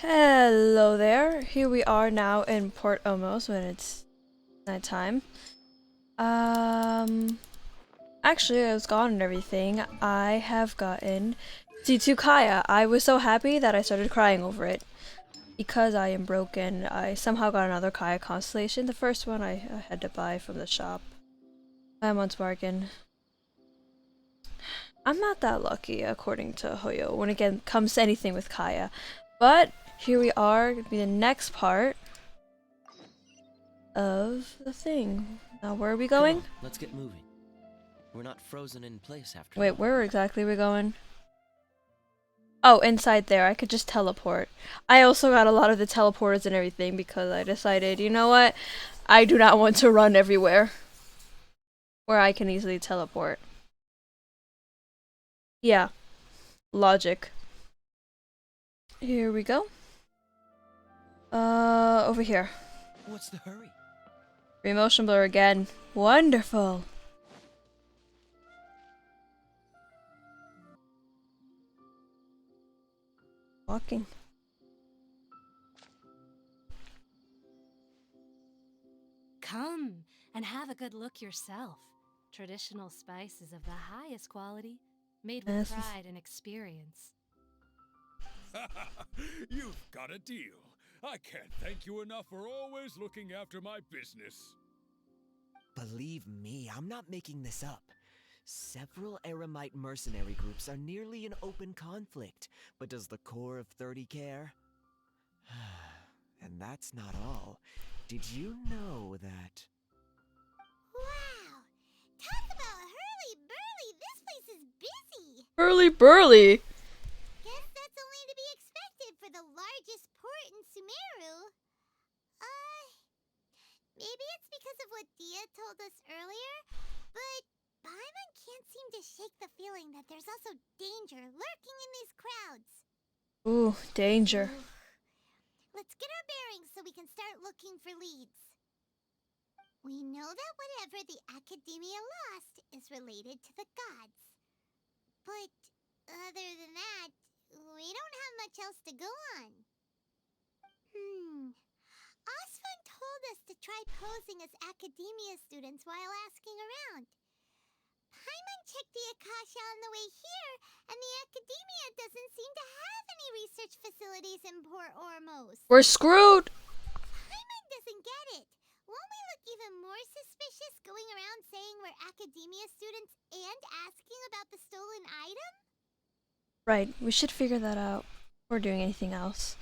Hello there. Here we are now in Port Omos when it's nighttime. Um, actually, I was gone and everything. I have gotten C2 Kaeya. I was so happy that I started crying over it. Because I am broken, I somehow got another Kaeya constellation. The first one I had to buy from the shop. I'm on bargain. I'm not that lucky, according to Hoyo, when it comes to anything with Kaeya. But here we are, gonna be the next part of the thing. Now, where are we going? Come on, let's get moving. We're not frozen in place after Wait, all. where exactly are we going? Oh, inside there. I could just teleport. I also got a lot of the teleporters and everything because I decided, you know what? I do not want to run everywhere where I can easily teleport. Yeah, logic. Here we go. Over here. What's the hurry? Remotion blur again. Wonderful. Walking. Come and have a good look yourself. Traditional spices of the highest quality, made with pride and experience. You've got a deal. I can't thank you enough for always looking after my business. Believe me, I'm not making this up. Several Eremite mercenary groups are nearly in open conflict, but does the core of 30 care? And that's not all. Did you know that... Wow! Talk about hurly-burly! This place is busy! Hurly burly! Guess that's only to be expected for the largest port in Sumeru. Maybe it's because of what Dia told us earlier, but Paimon can't seem to shake the feeling that there's also danger lurking in these crowds. Ooh, danger. Let's get our bearings so we can start looking for leads. We know that whatever the Academia lost is related to the gods. But other than that, we don't have much else to go on. Osfun told us to try posing as Academia students while asking around. Paimon checked the Akasha on the way here, and the Academia doesn't seem to have any research facilities in Port Ormos. We're screwed! Paimon doesn't get it. Won't we look even more suspicious going around saying we're Academia students and asking about the stolen item? Right, we should figure that out. Or doing anything else.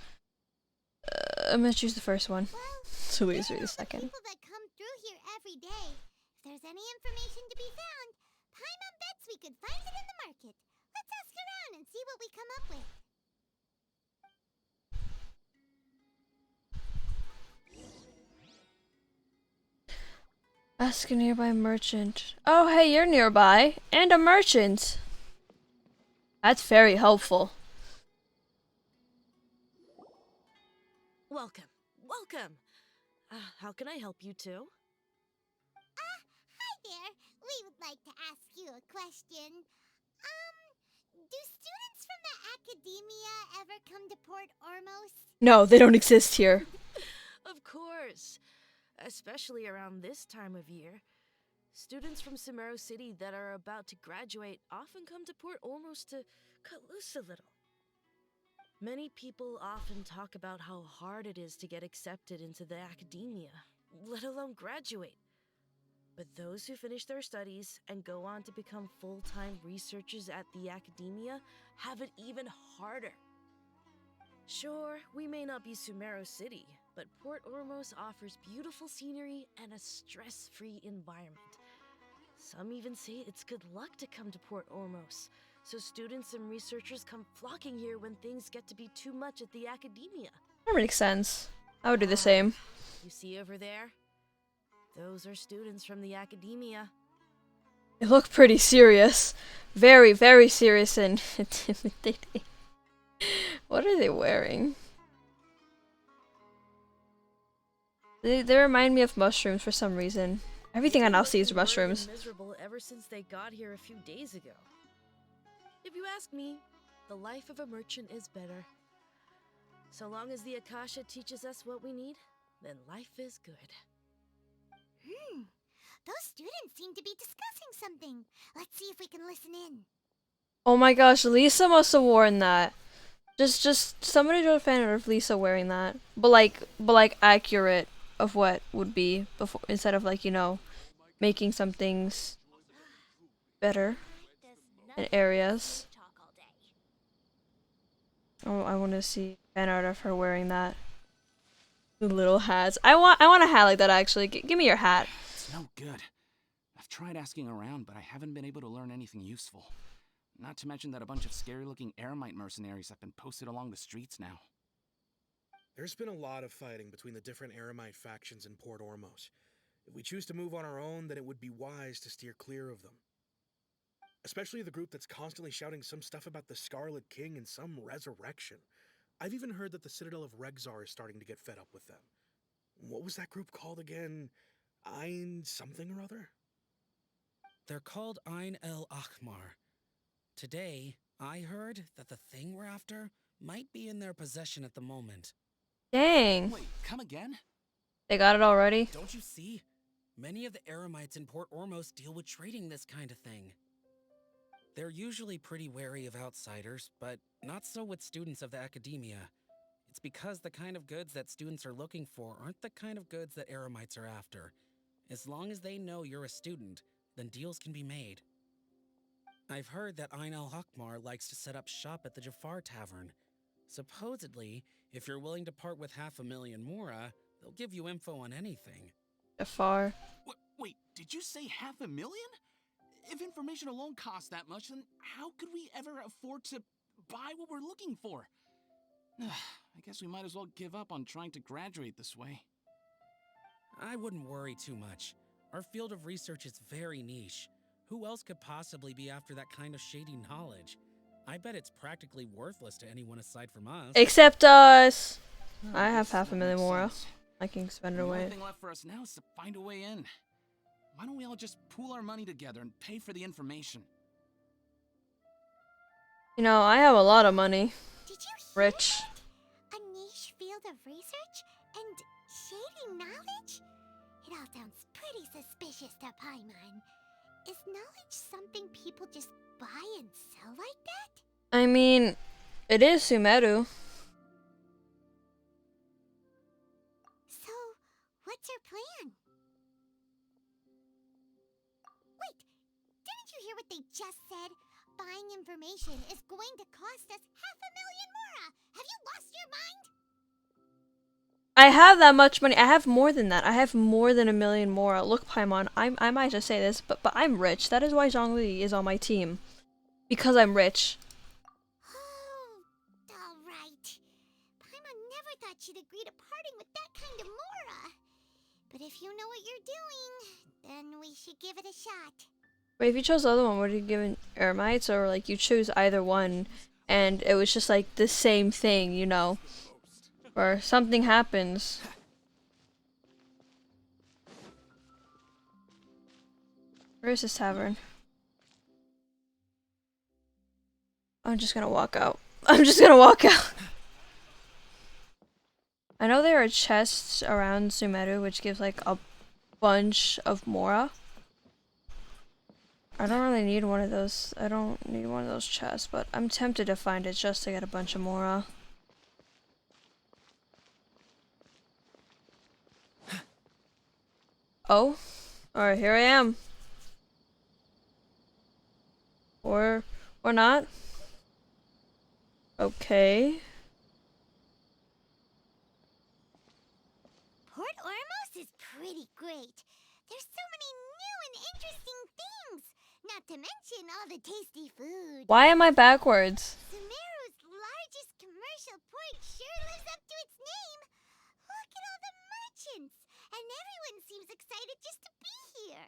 I'm gonna choose the first one. Well, So we the second. people that come through here every day. If there's any information to be found, Paimon bets we could find it in the market. Let's ask around and see what we come up with. Ask a nearby merchant. Oh, hey, you're nearby. And a merchant. That's very helpful. Welcome, welcome. How can I help you two? Hi there. We would like to ask you a question. Do students from the Academia ever come to Port Ormos? No, they don't exist here. Of course, especially around this time of year. Students from Sumeru City that are about to graduate often come to Port Ormos to cut loose a little. Many people often talk about how hard it is to get accepted into the Academia, let alone graduate. But those who finish their studies and go on to become full-time researchers at the Academia have it even harder. Sure, we may not be Sumeru City, but Port Ormos offers beautiful scenery and a stress-free environment. Some even say it's good luck to come to Port Ormos, so students and researchers come flocking here when things get to be too much at the Academia. That makes sense. I would do the same. You see over there? Those are students from the Academia. They look pretty serious. Very, very serious and intimidating. What are they wearing? They remind me of mushrooms for some reason. Everything I now see is mushrooms. Miserable ever since they got here a few days ago. If you ask me, the life of a merchant is better. So long as the Akasha teaches us what we need, then life is good. Those students seem to be discussing something. Let's see if we can listen in. Oh my gosh, Lisa must have worn that. Just somebody draw a fan of Lisa wearing that, but like accurate of what would be before, instead of like, you know, making some things better in areas. Oh, I want to see fan art of her wearing that. The little hats. I want a hat like that actually. Give me your hat. It's no good. I've tried asking around, but I haven't been able to learn anything useful. Not to mention that a bunch of scary-looking Eremite mercenaries have been posted along the streets now. There's been a lot of fighting between the different Eremite factions in Port Ormos. If we choose to move on our own, then it would be wise to steer clear of them. Especially the group that's constantly shouting some stuff about the Scarlet King and some resurrection. I've even heard that the Citadel of Regzar is starting to get fed up with them. What was that group called again? Ein something or other? They're called Ein el Akmar. Today, I heard that the thing we're after might be in their possession at the moment. Dang. Wait, come again? They got it already? Don't you see? Many of the Eremites in Port Ormos deal with trading this kind of thing. They're usually pretty wary of outsiders, but not so with students of the academia. It's because the kind of goods that students are looking for aren't the kind of goods that Eremites are after. As long as they know you're a student, then deals can be made. I've heard that Ein el Hakmar likes to set up shop at the Jafar Tavern. Supposedly, if you're willing to part with 500,000 mora, they'll give you info on anything. Jafar. Wait, did you say 500,000? If information alone costs that much, then how could we ever afford to buy what we're looking for? I guess we might as well give up on trying to graduate this way. I wouldn't worry too much. Our field of research is very niche. Who else could possibly be after that kind of shady knowledge? I bet it's practically worthless to anyone aside from us. Except us. I have 500,000 mora. I can spend it The away. only thing left for us now is to find a way in. Why don't we all just pool our money together and pay for the information? You know, I have a lot of money. Did you hear Rich. that? A niche field of research and shady knowledge? It all sounds pretty suspicious to Paimon. Is knowledge something people just buy and sell like that? I mean, it is Sumeru. So, what's your plan? Wait, didn't you hear what they just said? Buying information is going to cost us 500,000 mora. Have you lost your mind? I have that much money. I have more than that. I have more than 1,000,000 mora. Look, Paimon, I might just say this, but I'm rich. That is why Zhongli is on my team. Because I'm rich. Oh, alright. Paimon never thought she'd agree to parting with that kind of mora. But if you know what you're doing, then we should give it a shot. Wait, if you chose the other one, would you give it Eremites, or like you choose either one and it was just like the same thing, you know? Or something happens. Where is this tavern? I'm just gonna walk out. I'm just gonna walk out. I know there are chests around Sumeru which gives like a bunch of mora. I don't really need one of those. I don't need one of those chests, but I'm tempted to find it just to get a bunch of mora. Oh, alright, here I am. Or not. Okay. Port Ormos is pretty great. There's so many new and interesting things. Not to mention all the tasty food. Why am I backwards? Sumeru's largest commercial port sure lives up to its name. Look at all the merchants. And everyone seems excited just to be here.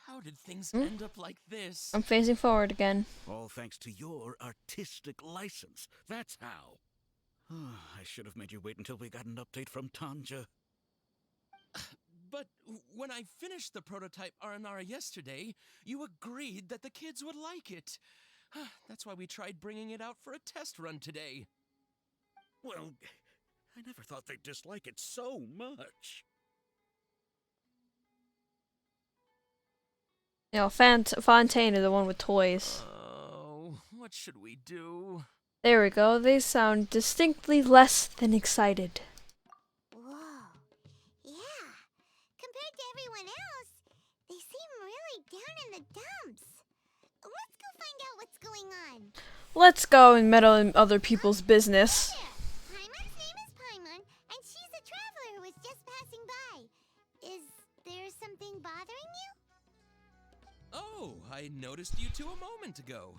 How did things end up like this? I'm facing forward again. All thanks to your artistic license. That's how. I should have made you wait until we got an update from Tanja. But when I finished the prototype Aranara yesterday, you agreed that the kids would like it. That's why we tried bringing it out for a test run today. Well, I never thought they'd dislike it so much. You know, Fontaine is the one with toys. Oh, what should we do? There we go. They sound distinctly less than excited. Whoa. Yeah. Compared to everyone else, they seem really down in the dumps. Let's go find out what's going on. Let's go and meddle in other people's business. There. Paimon's name is Paimon, and she's a traveler who was just passing by. Is there something bothering you? Oh, I noticed you two a moment ago.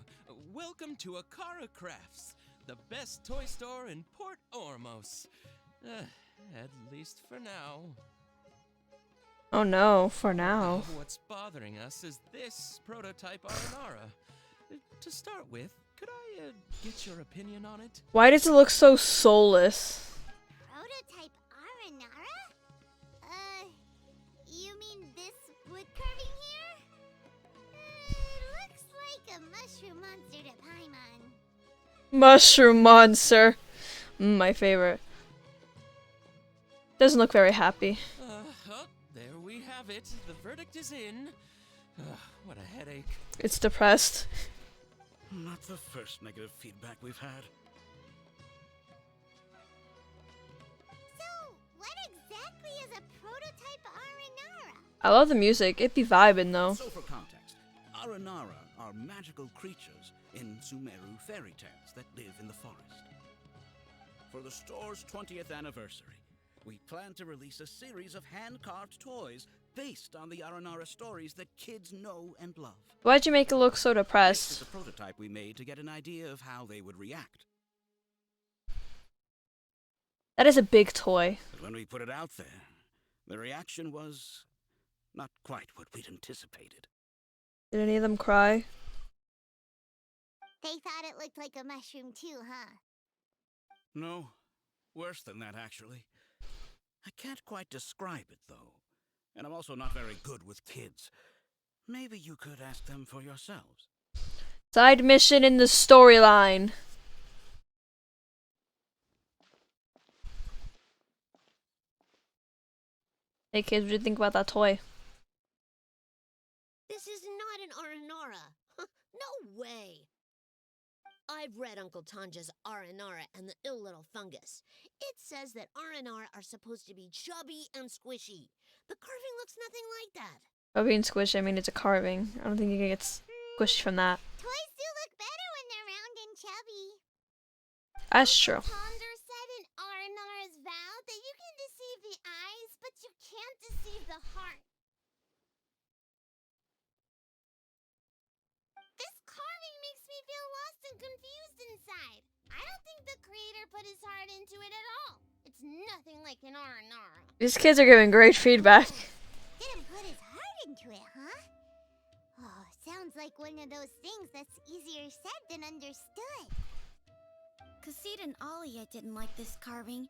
Welcome to Akara Crafts, the best toy store in Port Ormos. At least for now. Oh no, for now. What's bothering us is this prototype Aranara. To start with, could I get your opinion on it? Why does it look so soulless? Prototype Aranara? You mean this wood carving here? It looks like a mushroom monster to Paimon. Mushroom monster. My favorite. Doesn't look very happy. There we have it. The verdict is in. What a headache. It's depressed. Not the first negative feedback we've had. So, what exactly is a prototype Aranara? I love the music. It be vibing though. So for context, Aranara are magical creatures in Sumeru fairy tales that live in the forest. For the store's 20th anniversary, we plan to release a series of hand-carved toys based on the Aranara stories that kids know and love. Why'd you make it look so This is depressed? a prototype we made to get an idea of how they would react. That is a big toy. But when we put it out there, the reaction was not quite what we'd anticipated. Did any of them cry? They thought it looked like a mushroom too, huh? No, worse than that, actually. I can't quite describe it, though. And I'm also not very good with kids. Maybe you could ask them for yourselves. Side mission in the storyline. Hey kids, what do you think about that toy? This is not an Aranara. No way. I've read Uncle Tanja's Aranara and the Ill Little Fungus. It says that Aranara are supposed to be chubby and squishy. The carving looks nothing like that. By being squishy, I mean it's a carving. I don't think you can get squishy from that. Toys do look better when they're round and chubby. That's true. Tonder said in Aranara's vow that you can deceive the eyes, but you can't deceive the heart. This carving makes me feel lost and confused inside. I don't think the creator put his heart into it at all. It's nothing like an Aranara. These kids are giving great feedback. Didn't put his heart into it, huh? Oh, sounds like one of those things that's easier said than understood. Kassid and Alia didn't like this carving,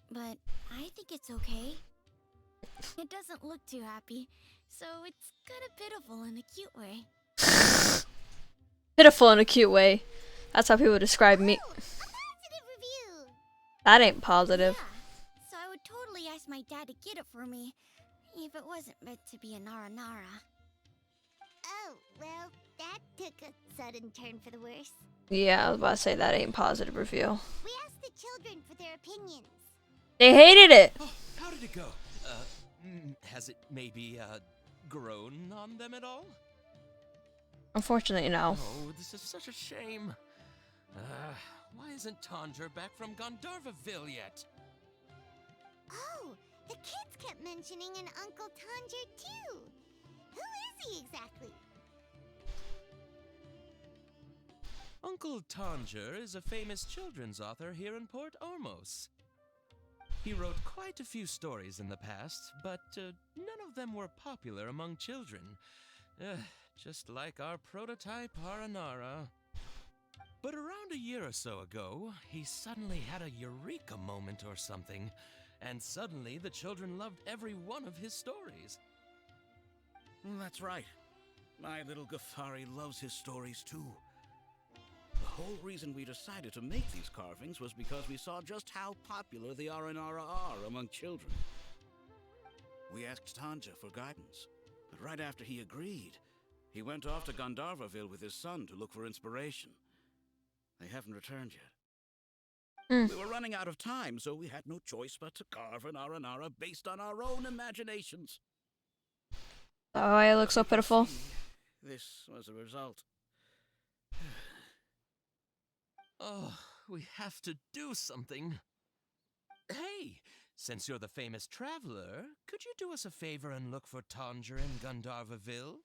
but I think it's okay. It doesn't look too happy, so it's kind of pitiful in a cute way. Pitiful in a cute way. That's how people describe me. Oh, a positive review. That ain't positive. Yeah, so I would totally ask my dad to get it for me, if it wasn't meant to be an Aranara. Oh, well, that took a sudden turn for the worse. Yeah, I was about to say that ain't positive review. We asked the children for their opinions. They hated it. Oh, how did it go? Has it maybe, grown on them at all? Unfortunately, no. Oh, this is such a shame. Why isn't Tanja back from Gandharvaville yet? Oh, the kids kept mentioning an Uncle Tanja too. Who is he exactly? Uncle Tanger is a famous children's author here in Port Ormos. He wrote quite a few stories in the past, but none of them were popular among children. Just like our prototype Aranara. But around a year or so ago, he suddenly had a eureka moment or something, and suddenly the children loved every one of his stories. That's right. My little Ghaffari loves his stories too. whole reason we decided to make these carvings was because we saw just how popular the Aranara are among children. We asked Tanja for guidance, but right after he agreed, he went off to Gandharvaville with his son to look for inspiration. They haven't returned yet. We were running out of time, so we had no choice but to carve an Aranara based on our own imaginations. Oh, I look so pitiful. This was a result. Oh, we have to do something. Hey, since you're the famous traveler, could you do us a favor and look for Tanger in Gandharvaville,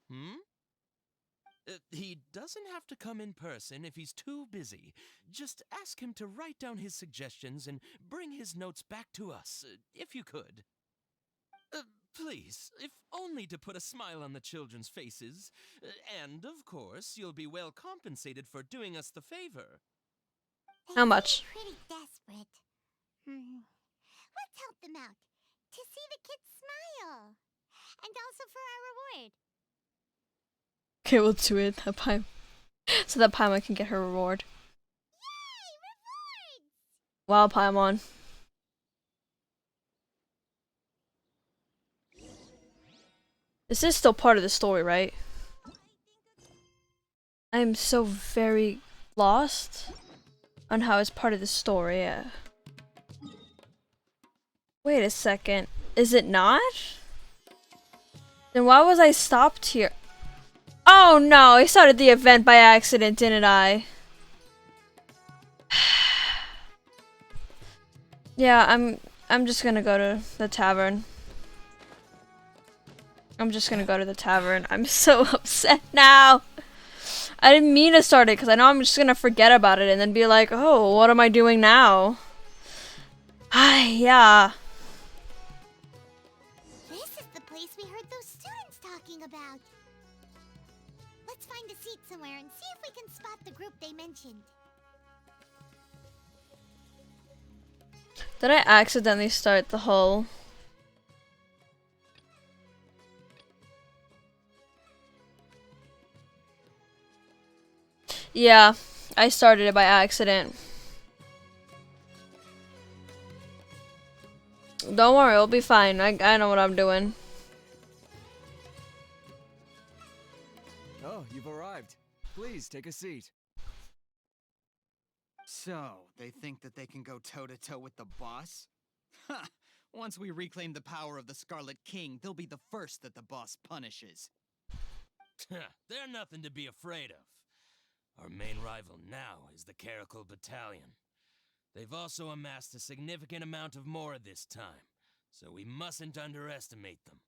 he doesn't have to come in person if he's too busy. Just ask him to write down his suggestions and bring his notes back to us, if you could. Please, if only to put a smile on the children's faces. And, of course, you'll be well compensated for doing us the favor. How much? Pretty desperate. Let's help them out. To see the kids smile. And also for our reward. Okay, we'll do it that time. So that Paimon can get her reward. Yay! Rewards! Wow, Paimon. This is still part of the story, right? I'm so very lost on how it's part of the story. Wait a second. Is it not? Then why was I stopped here? Oh no, I started the event by accident, didn't I? Yeah, I'm just gonna go to the tavern. I'm so upset now. I didn't mean to start it because I know I'm just gonna forget about it and then be like, oh, what am I doing now? Yeah. This is the place we heard those students talking about. Let's find a seat somewhere and see if we can spot the group they mentioned. Did I accidentally start the whole... Yeah, I started it by accident. Don't worry, it'll be fine. I know what I'm doing. Oh, you've arrived. Please, take a seat. So, they think that they can go toe-to-toe with the boss? Ha! Once we reclaim the power of the Scarlet King, they'll be the first that the boss punishes. They're nothing to be afraid of. Our main rival now is the Caracal Battalion. They've also amassed a significant amount of Mora this time, so we mustn't underestimate them.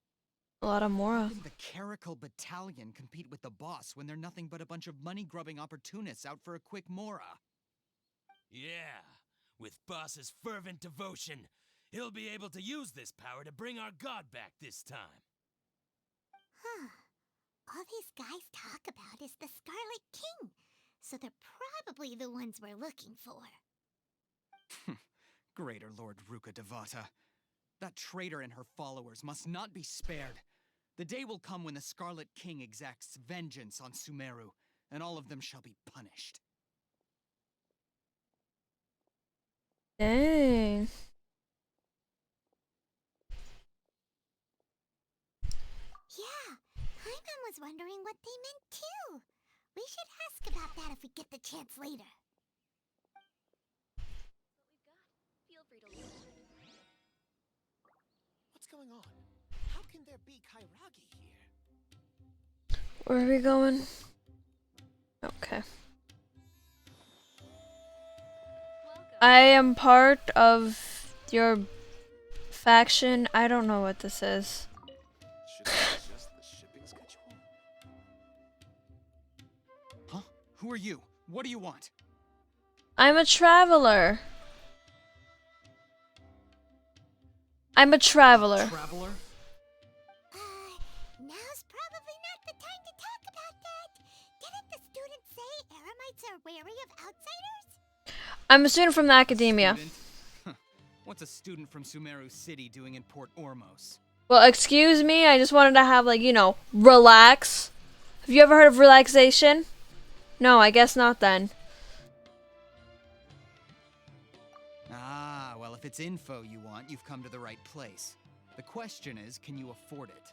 A lot of Mora. How can the Caracal Battalion compete with the boss when they're nothing but a bunch of money-grubbing opportunists out for a quick Mora? Yeah, with boss's fervent devotion, he'll be able to use this power to bring our god back this time. Huh. All these guys talk about is the Scarlet King, so they're probably the ones we're looking for. Greater Lord Ruka Devata. That traitor and her followers must not be spared. The day will come when the Scarlet King exacts vengeance on Sumeru, and all of them shall be punished. Dang. Yeah, Paimon was wondering what they meant too. We should ask about that if we get the chance later. What's going on? How can there be Kairagi here? Where are we going? Okay. I am part of your faction. I don't know what this is. Huh? Who are you? What do you want? I'm a traveler. Traveler? Now's probably not the time to talk about that. Didn't the students say Eremites are wary of outsiders? I'm a student from the academia. What's a student from Sumeru City doing in Port Ormos? Well, excuse me, I just wanted to have, like, you know, relax. Have you ever heard of relaxation? No, I guess not then. Ah, well, if it's info you want, you've come to the right place. The question is, can you afford it?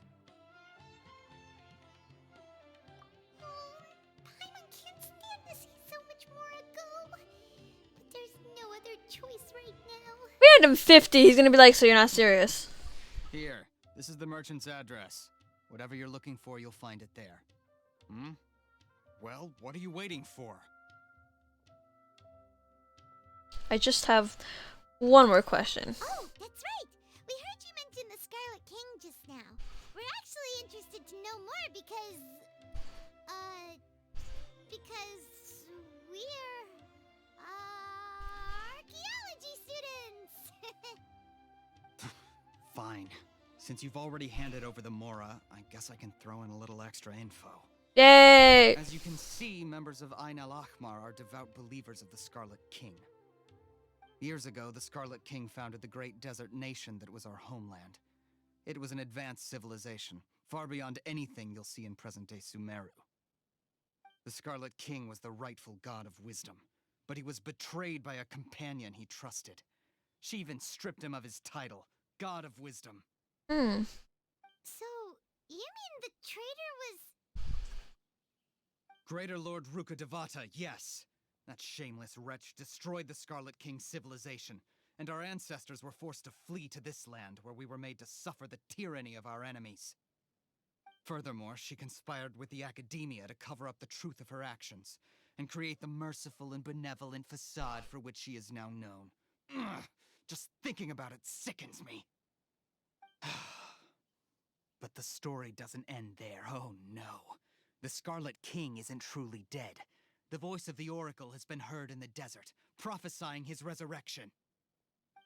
Paimon can't stand to see so much more go. But there's no other choice right now. We had him 50. He's gonna be like, so you're not serious. Here, this is the merchant's address. Whatever you're looking for, you'll find it there. Hmm? Well, what are you waiting for? I just have one more question. Oh, that's right. We heard you mention the Scarlet King just now. We're actually interested to know more because we're archaeology students. Fine. Since you've already handed over the Mora, I guess I can throw in a little extra info. Yay! As you can see, members of Ain al-Ahmar are devout believers of the Scarlet King. Years ago, the Scarlet King founded the great desert nation that was our homeland. It was an advanced civilization, far beyond anything you'll see in present-day Sumeru. The Scarlet King was the rightful god of wisdom, but he was betrayed by a companion he trusted. She even stripped him of his title, God of Wisdom. Hmm. So, you mean the traitor was... Greater Lord Rukkhadevata, yes. That shameless wretch destroyed the Scarlet King's civilization, and our ancestors were forced to flee to this land where we were made to suffer the tyranny of our enemies. Furthermore, she conspired with the Academia to cover up the truth of her actions, and create the merciful and benevolent facade for which she is now known. Ugh, just thinking about it sickens me. But the story doesn't end there, oh no. The Scarlet King isn't truly dead. The voice of the Oracle has been heard in the desert, prophesying his resurrection.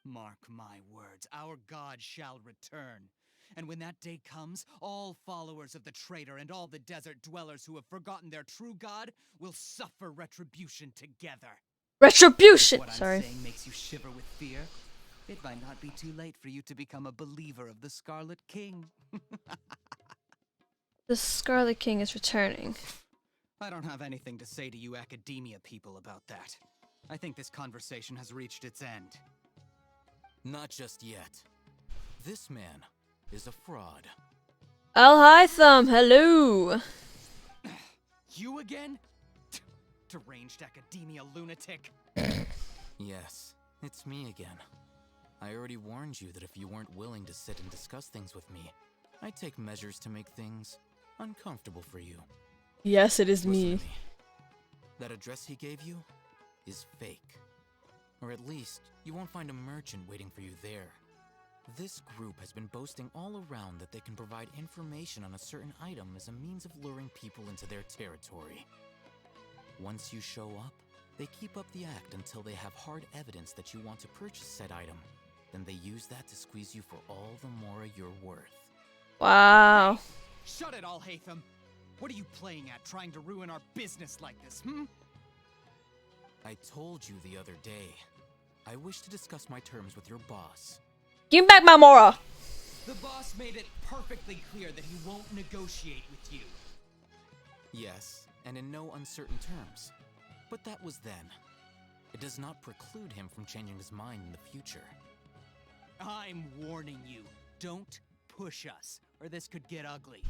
Mark my words, our god shall return. And when that day comes, all followers of the traitor and all the desert dwellers who have forgotten their true god will suffer retribution together. Retribution! What I'm Sorry. saying makes you shiver with fear. It might not be too late for you to become a believer of the Scarlet King. The Scarlet King is returning. I don't have anything to say to you Academia people about that. I think this conversation has reached its end. Not just yet. This man is a fraud. Al-Hytham, hello! You again? Deranged Academia lunatic. Yes, it's me again. I already warned you that if you weren't willing to sit and discuss things with me, I'd take measures to make things uncomfortable for you. Yes, it is Listen me. to me. That address he gave you is fake. Or at least, you won't find a merchant waiting for you there. This group has been boasting all around that they can provide information on a certain item as a means of luring people into their territory. Once you show up, they keep up the act until they have hard evidence that you want to purchase said item. Then they use that to squeeze you for all the more you're worth. Wow. Shut it, Al-Haytham! What are you playing at, trying to ruin our business like this, hmm? I told you the other day, I wish to discuss my terms with your boss. Give me back my Mora! The boss made it perfectly clear that he won't negotiate with you. Yes, and in no uncertain terms. But that was then. It does not preclude him from changing his mind in the future. I'm warning you, don't push us, or this could get ugly.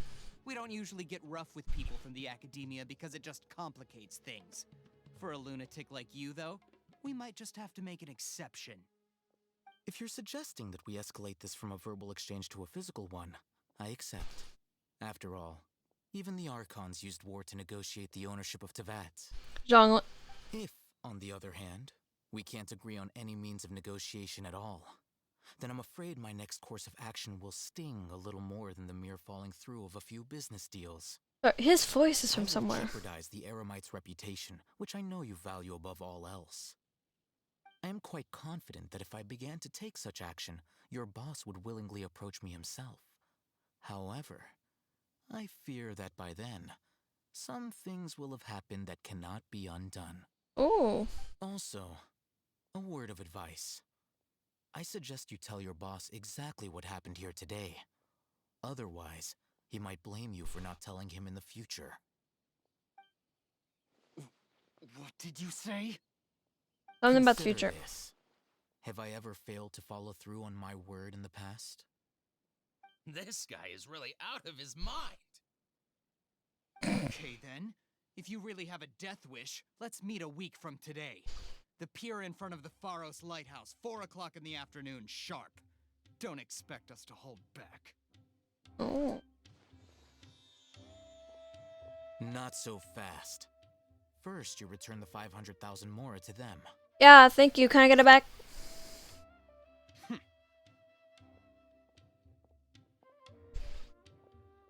We don't usually get rough with people from the Academia because it just complicates things. For a lunatic like you, though, we might just have to make an exception. If you're suggesting that we escalate this from a verbal exchange to a physical one, I accept. After all, even the Archons used war to negotiate the ownership of Teyvat. Zhang. If, on the other hand, we can't agree on any means of negotiation at all, then I'm afraid my next course of action will sting a little more than the mere falling through of a few business deals. His voice is I from will somewhere. jeopardize the Eremite's reputation, which I know you value above all else. I am quite confident that if I began to take such action, your boss would willingly approach me himself. However, I fear that by then, some things will have happened that cannot be undone. Oh. Also, a word of advice. I suggest you tell your boss exactly what happened here today. Otherwise, he might blame you for not telling him in the future. What did you say? Something about the Consider future. this. Have I ever failed to follow through on my word in the past? This guy is really out of his mind. Okay then, if you really have a death wish, let's meet a week from today. The pier in front of the Pharos Lighthouse, 4 o'clock in the afternoon, sharp. Don't expect us to hold back. Oh. Not so fast. First, you return the 500,000 mora to them. Yeah, thank you. Can I get it back?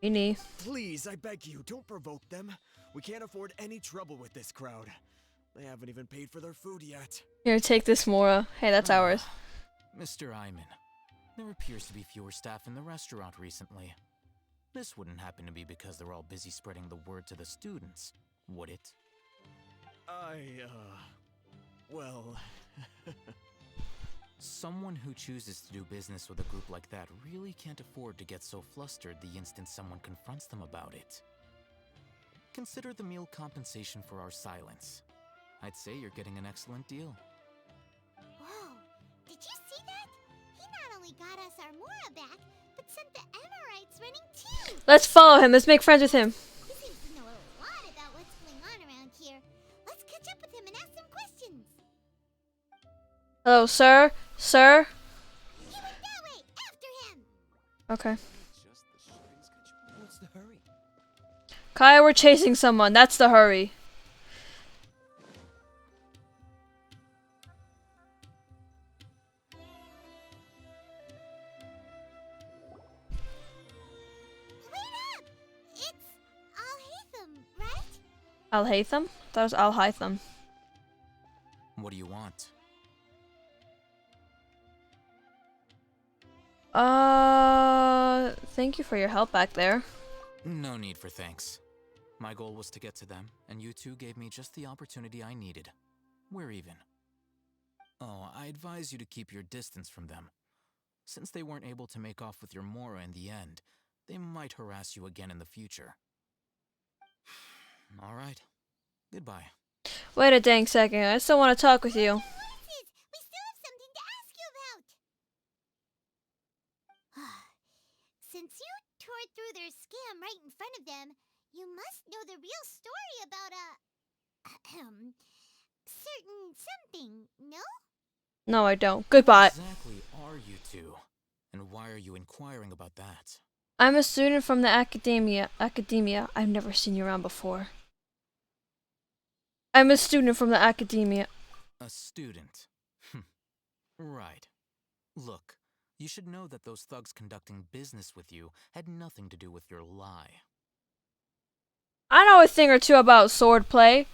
Beanie. Please, I beg you, don't provoke them. We can't afford any trouble with this crowd. They haven't even paid for their food yet. Here, take this, Mora. Hey, that's ours. Mr. Iman, there appears to be fewer staff in the restaurant recently. This wouldn't happen to be because they're all busy spreading the word to the students, would it? Well... Someone who chooses to do business with a group like that really can't afford to get so flustered the instant someone confronts them about it. Consider the meal compensation for our silence. I'd say you're getting an excellent deal. Whoa, did you see that? He not only got us our Mora back, but sent the Amorites running too! Let's follow him. Let's make friends with him. He seems to know a lot about what's going on around here. Let's catch up with him and ask some questions. Hello, sir? Sir? He went that way! After him! Okay. What's the hurry? Kaeya, we're chasing someone. That's the hurry. Al-Haytham? That was Al-Haytham. What do you want? Thank you for your help back there. No need for thanks. My goal was to get to them, and you two gave me just the opportunity I needed. We're even. Oh, I advise you to keep your distance from them. Since they weren't able to make off with your Mora in the end, they might harass you again in the future. All right. Goodbye. Wait a dang second. I still want to talk with you. We still have something to ask you about. Since you tore through their scam right in front of them, you must know the real story about certain something, no? No, I don't. Goodbye. Who exactly are you two? And why are you inquiring about that? I'm a student from the academia. I've never seen you around before. I'm a student from the academia. A student? Right. Look, you should know that those thugs conducting business with you had nothing to do with your lie. I know a thing or two about swordplay.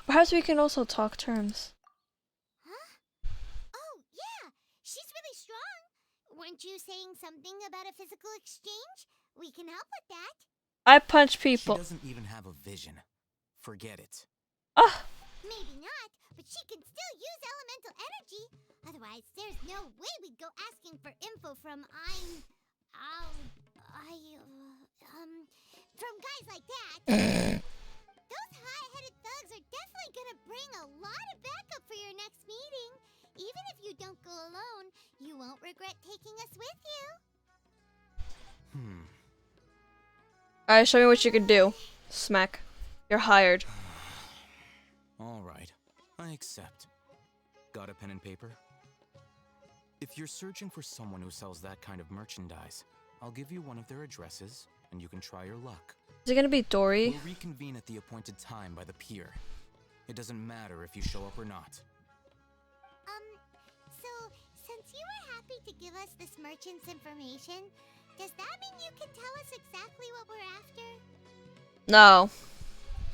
Perhaps we can also talk terms. Huh? Oh, yeah. She's really strong. Weren't you saying something about a physical exchange? We can help with that. I punch people. She doesn't even have a vision. Forget it. Maybe not, but she can still use elemental energy. Otherwise, there's no way we'd go asking for info from from guys like that. Those high-headed thugs are definitely gonna bring a lot of backup for your next meeting. Even if you don't go alone, you won't regret taking us with you. Alright, show me what you can do. Smack. You're hired. All right, I accept. Got a pen and paper? If you're searching for someone who sells that kind of merchandise, I'll give you one of their addresses, and you can try your luck. Is it gonna be Dory? We'll reconvene at the appointed time by the pier. It doesn't matter if you show up or not. So, since you were happy to give us this merchant's information, does that mean you can tell us exactly what we're after? No.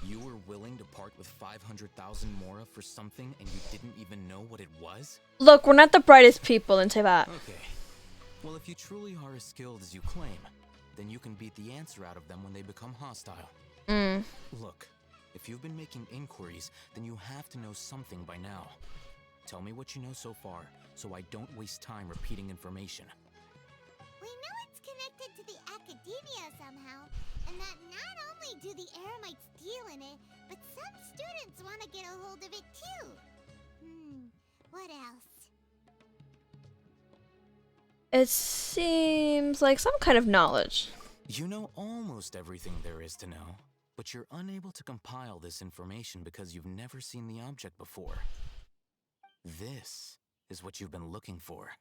You were willing to part with 500,000 mora for something and you didn't even know what it was? Look, we're not the brightest people in Teyvat. Okay. Well, if you truly are as skilled as you claim, then you can beat the answer out of them when they become hostile. Look, if you've been making inquiries, then you have to know something by now. Tell me what you know so far, so I don't waste time repeating information. We know it's connected to the academia somehow, and that not only do the Eremites deal in it, but some students want to get a hold of it too. What else? It seems like some kind of knowledge. You know almost everything there is to know, but you're unable to compile this information because you've never seen the object before. This is what you've been looking for.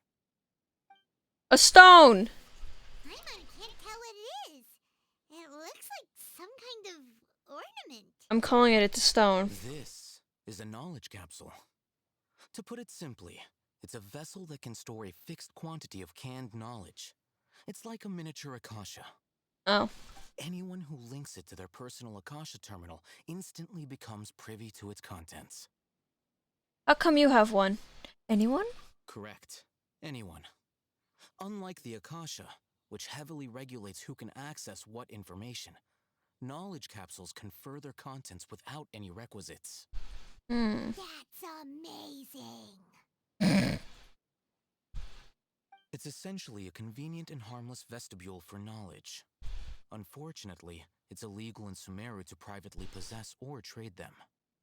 A stone! Paimon can't tell what it is. It looks like some kind of ornament. I'm calling it a stone. This is a knowledge capsule. To put it simply, it's a vessel that can store a fixed quantity of canned knowledge. It's like a miniature Akasha. Oh. Anyone who links it to their personal Akasha terminal instantly becomes privy to its contents. How come you have one? Anyone? Correct. Anyone. Unlike the Akasha, which heavily regulates who can access what information, knowledge capsules confer their contents without any requisites. That's amazing. It's essentially a convenient and harmless vestibule for knowledge. Unfortunately, it's illegal in Sumeru to privately possess or trade them.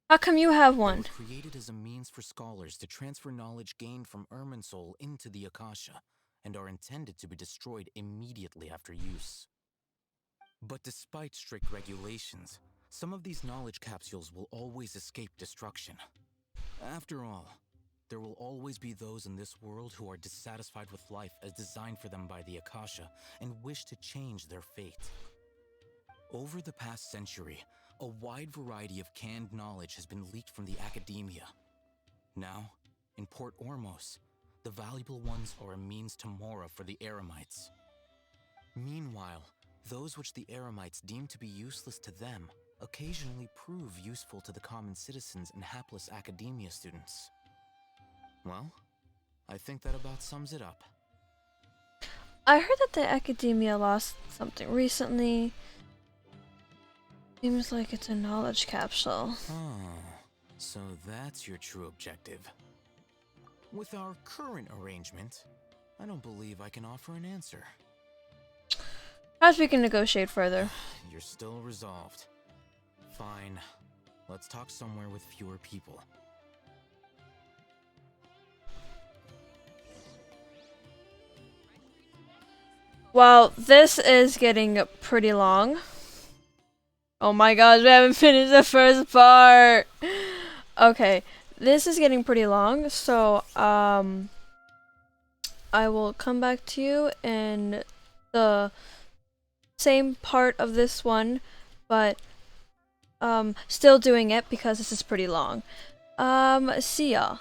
How come you have one? They were created as a means for scholars to transfer knowledge gained from Irminsul into the Akasha, and are intended to be destroyed immediately after use. But despite strict regulations, some of these knowledge capsules will always escape destruction. After all, there will always be those in this world who are dissatisfied with life as designed for them by the Akasha and wish to change their fate. Over the past century, a wide variety of canned knowledge has been leaked from the academia. Now, in Port Ormos, the valuable ones are a means to mora for the Eremites. Meanwhile, those which the Eremites deem to be useless to them occasionally prove useful to the common citizens and hapless academia students. Well, I think that about sums it up. I heard that the academia lost something recently. Seems like it's a knowledge capsule. Oh, so that's your true objective. With our current arrangement, I don't believe I can offer an answer. Perhaps we can negotiate further. You're still resolved. Fine. Let's talk somewhere with fewer people. Well, this is getting pretty long. Oh my gosh, we haven't finished the first part. Okay, this is getting pretty long, so I will come back to you in the same part of this one, but still doing it because this is pretty long. See ya.